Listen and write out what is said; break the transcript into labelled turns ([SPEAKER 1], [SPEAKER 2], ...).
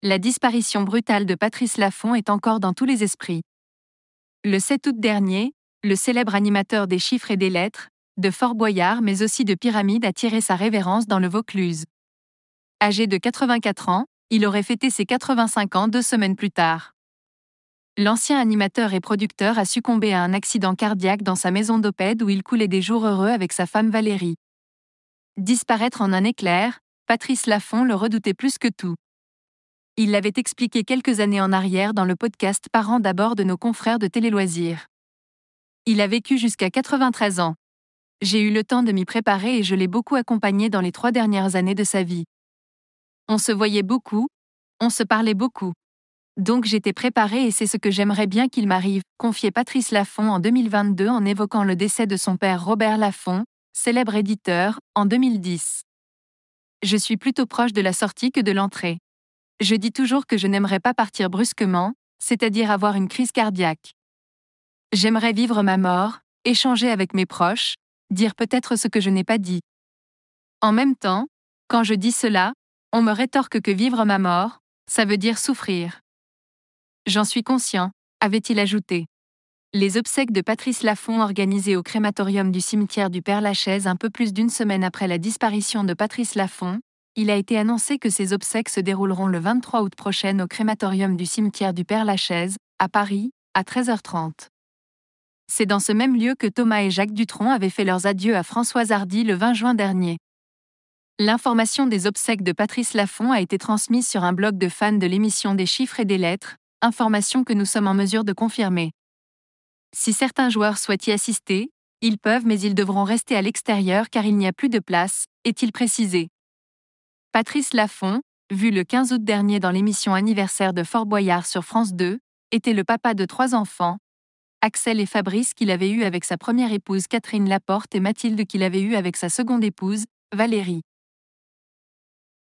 [SPEAKER 1] La disparition brutale de Patrice Laffont est encore dans tous les esprits. Le 7 août dernier, le célèbre animateur des chiffres et des lettres, de Fort Boyard mais aussi de Pyramide a tiré sa révérence dans le Vaucluse. Âgé de 84 ans, il aurait fêté ses 85 ans 2 semaines plus tard. L'ancien animateur et producteur a succombé à un accident cardiaque dans sa maison d'Oppède où il coulait des jours heureux avec sa femme Valérie. Disparaître en un éclair, Patrice Laffont le redoutait plus que tout. Il l'avait expliqué quelques années en arrière dans le podcast Parents d'abord de nos confrères de Télé-Loisirs. Il a vécu jusqu'à 93 ans. J'ai eu le temps de m'y préparer et je l'ai beaucoup accompagné dans les 3 dernières années de sa vie. On se voyait beaucoup, on se parlait beaucoup. Donc j'étais préparée et c'est ce que j'aimerais bien qu'il m'arrive, confiait Patrice Laffont en 2022 en évoquant le décès de son père Robert Laffont, célèbre éditeur, en 2010. Je suis plutôt proche de la sortie que de l'entrée. Je dis toujours que je n'aimerais pas partir brusquement, c'est-à-dire avoir une crise cardiaque. J'aimerais vivre ma mort, échanger avec mes proches, dire peut-être ce que je n'ai pas dit. En même temps, quand je dis cela, on me rétorque que vivre ma mort, ça veut dire souffrir. J'en suis conscient, avait-il ajouté. Les obsèques de Patrice Laffont organisées au crématorium du cimetière du Père-Lachaise un peu plus d'une semaine après la disparition de Patrice Laffont, il a été annoncé que ces obsèques se dérouleront le 23 août prochain au crématorium du cimetière du Père-Lachaise, à Paris, à 13h30. C'est dans ce même lieu que Thomas et Jacques Dutronc avaient fait leurs adieux à Françoise Hardy le 20 juin dernier. L'information des obsèques de Patrice Laffont a été transmise sur un blog de fans de l'émission des chiffres et des lettres, information que nous sommes en mesure de confirmer. Si certains joueurs souhaitent y assister, ils peuvent mais ils devront rester à l'extérieur car il n'y a plus de place, est-il précisé. Patrice Laffont, vu le 15 août dernier dans l'émission Anniversaire de Fort Boyard sur France 2, était le papa de 3 enfants, Axel et Fabrice qu'il avait eu avec sa première épouse Catherine Laporte et Mathilde qu'il avait eu avec sa seconde épouse, Valérie.